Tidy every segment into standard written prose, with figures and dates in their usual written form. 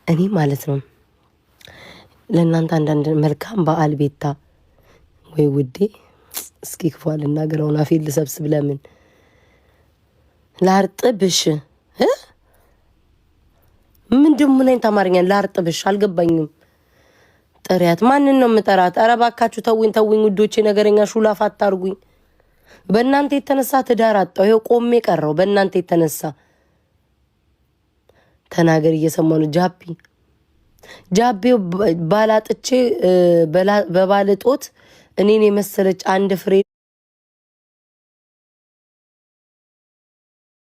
እኔ ማለት ነው ለእናንተ አንዳንድ መልካም በዓል ቤታ ወይ ውዴ እስኪ ክፉ አልናገረውን አፌን ልሰብስብ ለምን ላርጥብሽ ምንድን ምን አይነት አማርኛ ላርጥብሽ አልገባኝም። ጥሪያት ማንን ነው የምጠራት? ኧረ እባካችሁ ተውኝ ውዶቼ፣ ነገረኛ ሹላፍ አታርጉኝ። በእናንተ የተነሳ ትዳር አጣሁ። ይኸው ቆሜ ቀረው በእናንተ የተነሳ። ተናገር እየሰማሁ ነው። ጃቤው ባላጥቼ በባልጦት እኔን የመሰለች አንድ ፍሬ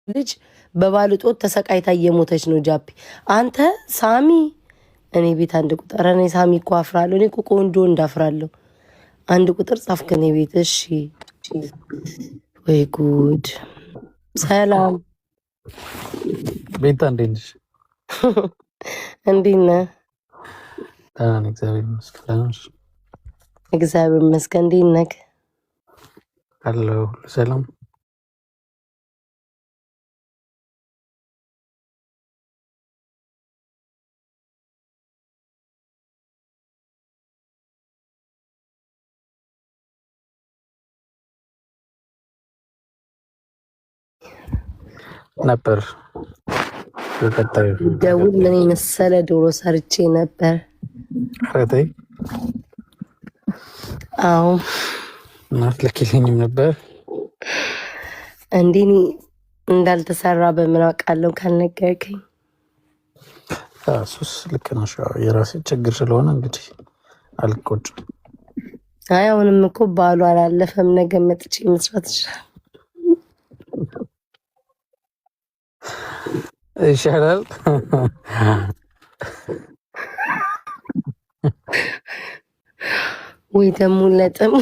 ልጅ በባልጦት ተሰቃይታ እየሞተች ነው። ጃፒ አንተ ሳሚ እኔ ቤት አንድ ቁጥር እኔ ሳሚ እኮ አፍራለሁ። እኔ እኮ ቆንጆ እንዳፍራለሁ። አንድ ቁጥር ጻፍክ እኔ ቤት። እሺ ወይ ጉድ። ሰላም ቤታ እንዴት ነሽ? እንዴት ነህ? ደህና ነኝ እግዚአብሔር ይመስገን። እግዚአብሔር ይመስገን። እንዴት ነህ? አለሁ ሁሉ ሰላም። ነበር በቀጣዩ ደውል ምን የመሰለ ዶሮ ሰርቼ ነበር። አረታይ አዎ እናት ለኪልኝም ነበር እንዴ እንዳልተሰራ በምን አውቃለሁ ካልነገርከኝ። እሱስ ልክ ነሽ። የራሴ ችግር ስለሆነ እንግዲህ አልቆጭም። አይ አሁንም እኮ ባሉ አላለፈም። ነገ መጥቼ መስራት ይሻላል። ወይ ደግሞ ለጥም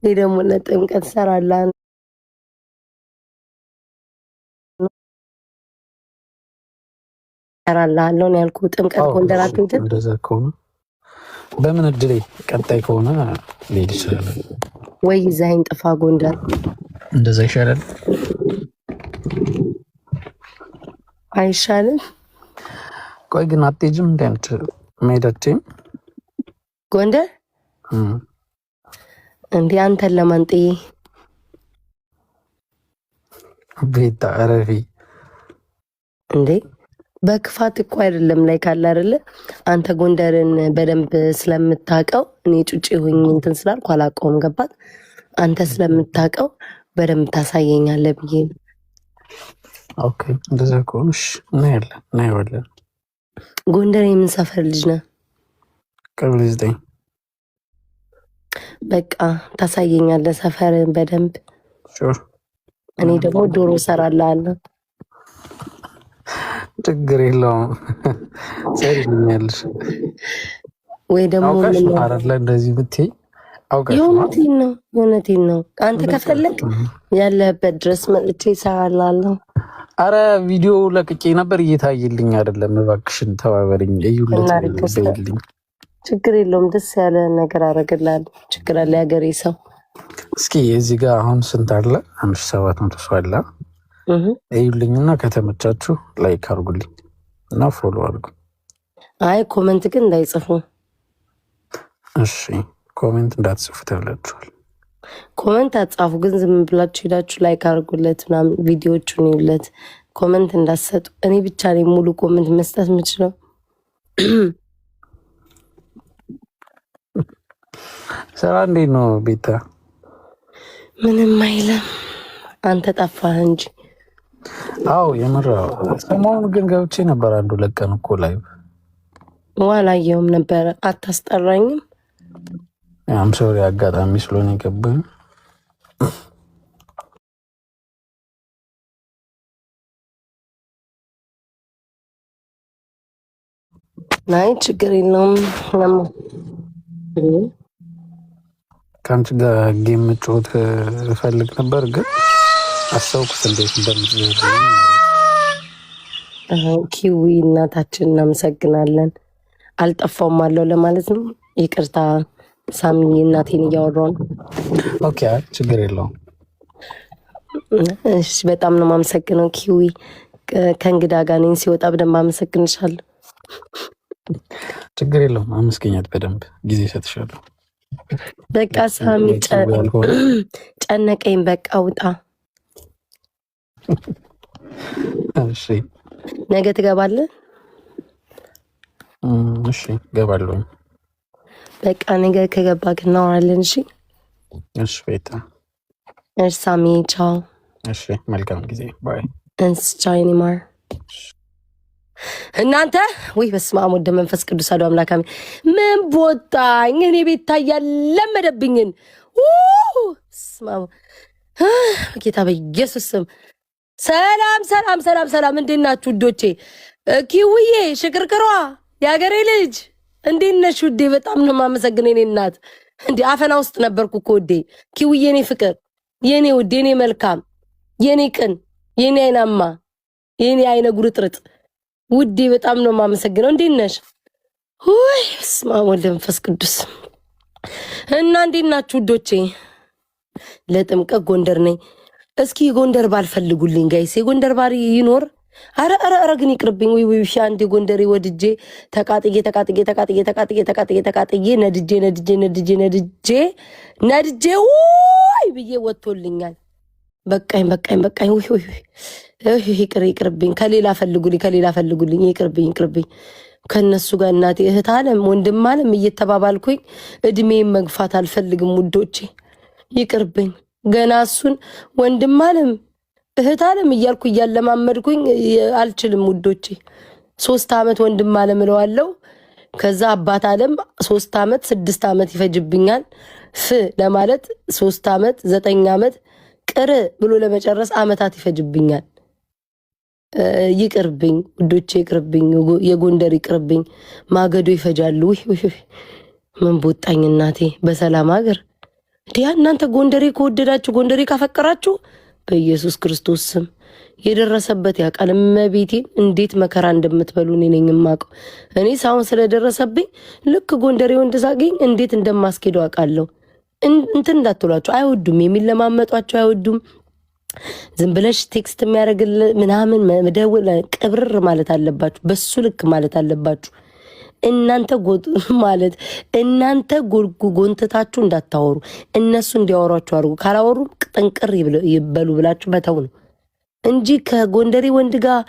ወይ ደግሞ ለጥምቀት ሰራላን ሰራላለሁ ነው ያልኩት። ጥምቀት ጎንደራት እንትን እንደዛ ከሆነ በምን እድሌ ቀጣይ ከሆነ ሊል ይችላል። ወይ ይዘኸኝ ጥፋ ጎንደር። እንደዛ ይሻላል አይሻልም? ቆይ ግን አትሄጂም? እንዴት መሄዳችም ጎንደር እንዴ? አንተን ለማን ጥዬ ቤታ አረፊ እንዴ? በክፋት እኮ አይደለም ላይ ካለ አይደለ? አንተ ጎንደርን በደንብ ስለምታውቀው እኔ ጩጭ ሁኝ እንትን ስላልኩ አላውቀውም። ገባት? አንተ ስለምታውቀው በደንብ ታሳየኛለህ ብዬ ነው። ኦኬ እንደዛ ከሆነሽ እናየዋለን። ጎንደር የምን ሰፈር ልጅ ነህ? ቀበሌ 9 በቃ ታሳየኛለህ ሰፈርን በደንብ። እኔ ደግሞ ዶሮ እሰራልሃለሁ። ችግር የለውም ሰሪልኛለሽ። ወይ ደግሞ አረላ እንደዚህ ብትይ አውቀሽ የእውነቴን ነው። አንተ ከፈለግ ያለህበት ድረስ መጥቼ እሰራልሃለሁ። አረ ቪዲዮ ለቅቄ ነበር እየታየልኝ አይደለም። እባክሽን ተባበሪኝ። እዩልኝ። ችግር የለውም ደስ ያለ ነገር አደርግልሃለሁ። ችግር አለ ያገሬ ሰው። እስኪ እዚህ ጋር አሁን ስንት አለ? 1700 ሰው አለ። እዩልኝና ከተመቻችሁ ላይክ አድርጉልኝ እና ፎሎ አድርጉ። አይ ኮመንት ግን እንዳይጽፉ እሺ። ኮሜንት እንዳትጽፉ ተብላችኋል። ኮመንት አጻፉ ግን ዝም ብላችሁ ሄዳችሁ ላይክ አድርጉለት ምናምን ቪዲዮቹን ይውለት። ኮመንት እንዳትሰጡ። እኔ ብቻ ነኝ ሙሉ ኮመንት መስጠት የምችለው። ስራ እንዴት ነው ቤታ? ምንም አይለም። አንተ ጠፋህ እንጂ። አዎ የምር ሰሞኑን ግን ገብቼ ነበር አንዱ ለቀን እኮ ላይ ዋላየውም ነበረ። አታስጠራኝም? ያም ሶሪ አጋጣሚ ስለሆነ የገባኝ። ናይ ችግር የለውም። ከአንቺ ጋር ጌም መጫወት እፈልግ ነበር ግን አስታውኩት እንዴት እንደምትዘ ኪዊ እናታችን እናመሰግናለን። አልጠፋውም አለው ለማለት ነው። ይቅርታ ሳሚ እናቴን እያወራሁ ነው። ኦኬ ችግር የለውም። እሺ በጣም ነው የማመሰግነው ኪዊ። ከእንግዳ ጋር ነኝ ሲወጣ በደንብ አመሰግንሻለሁ። ችግር የለውም አመስገኛት፣ በደንብ ጊዜ እሰጥሻለሁ። በቃ ሳሚ ጨነቀኝ፣ በቃ ውጣ። እሺ ነገ ትገባለህ? እሺ ገባለሁ። በቃ ነገ ከገባ ግን እናወራለን። እሺ እሺ ቤታ። እሺ ሳሚ ቻው። እሺ መልካም ጊዜ ባይ። እንስ ቻይኒ ማር እናንተ ወይ በስመ አብ ወወልድ ወመንፈስ ቅዱስ አሐዱ አምላክ አሜን። ምን ቦታኝ እኔ ቤት ታያለመደብኝን ጌታ በኢየሱስ ስም። ሰላም ሰላም ሰላም ሰላም፣ እንዴት ናችሁ ውዶቼ? ኪውዬ ሽክርክሯ የሀገሬ ልጅ እንዴት ነሽ ውዴ? በጣም ነው የማመሰግነው የኔ እናት። እንዴ አፈና ውስጥ ነበርኩ እኮ ውዴ። ኪውዬ የኔ ፍቅር፣ የኔ ውዴ፣ የኔ መልካም፣ የኔ ቅን፣ የኔ አይናማ፣ የኔ አይነ ጉርጥርጥ ውዴ በጣም ነው የማመሰግነው። እንዴት ነሽ? ወይ በስመ አብ ወወልድ ወመንፈስ ቅዱስ። እና እንዴት ናችሁ ውዶቼ? ለጥምቀት ጎንደር ነኝ። እስኪ ጎንደር ባልፈልጉልኝ ጋይስ፣ የጎንደር ባሪ ይኖር? አረ ግን ይቅርብኝ። ወይ አንዴ ጎንደሬ ወድጄ ተቃጥዬ ነድጄ ወይ ብዬ ወጥቶልኛል። በቃኝ። ይቅርብኝ። ከሌላ ፈልጉልኝ። ይቅርብኝ። ከነሱ ጋር እናቴ እህት አለም ወንድም አለም እየተባባልኩኝ እድሜን መግፋት አልፈልግም ውዶቼ። ይቅርብኝ። ገና እሱን ወንድም አለም እህት አለም እያልኩ እያለማመድኩኝ አልችልም ውዶቼ። 3 ዓመት ወንድም አለም እለዋለሁ። ከዛ አባት አለም 3 ዓመት 6 ዓመት ይፈጅብኛል። ለማለት 3 ዓመት 9 ዓመት ቅር ብሎ ለመጨረስ ዓመታት ይፈጅብኛል። ይቅርብኝ ውዶቼ፣ ይቅርብኝ። የጎንደር ይቅርብኝ። ማገዶ ይፈጃሉ። ምን ቦጣኝ እናቴ። በሰላም ሀገር እንዲያ እናንተ ጎንደሬ ከወደዳችሁ ጎንደሬ ካፈቀራችሁ በኢየሱስ ክርስቶስ ስም የደረሰበት ያውቃል። እመቤቴን እንዴት መከራ እንደምትበሉ እኔ ነኝ የማውቀው። እኔ ሳሁን ስለደረሰብኝ ልክ ጎንደሬ ወንድ ሳገኝ እንዴት እንደማስኬደው አውቃለሁ። እንትን እንዳትሏቸው አይወዱም፣ የሚለማመጧቸው አይወዱም። ዝም ብለሽ ቴክስት የሚያደርግል ምናምን መደወል ቅብርር ማለት አለባችሁ። በሱ ልክ ማለት አለባችሁ። እናንተ ጎንትታችሁ እንዳታወሩ፣ እነሱ እንዲያወሯችሁ አድርጉ። ካላወሩ ጥንቅር ይበሉ ብላችሁ መተው ነው እንጂ ከጎንደሬ ወንድ ጋር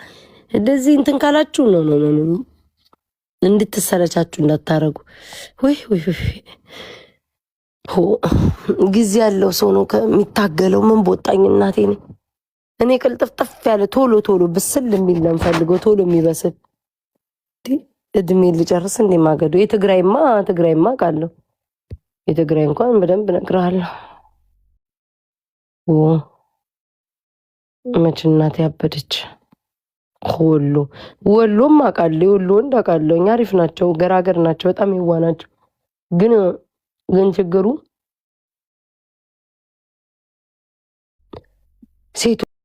እንደዚህ እንትን ካላችሁ ነው እንድትሰለቻችሁ እንዳታረጉ። ወይ ጊዜ ያለው ሰው ነው ከሚታገለው። ምን ቦጣኝ እናቴ ነኝ እኔ። ቅልጥፍጥፍ ያለ ቶሎ ብስል የሚል ነው የምፈልገው፣ ቶሎ የሚበስል። እድሜ ልጨርስ እንዴ ማገዶ? የትግራይማ ቃለሁ። የትግራይ እንኳን በደንብ እነግርሃለሁ። መች እናቴ ያበደች። ወሎም አውቃለሁ፣ የወሎ ወንድ አውቃለሁ። አሪፍ ናቸው፣ ገራገር ናቸው፣ በጣም ይዋ ናቸው። ግን ችግሩ ሴቶ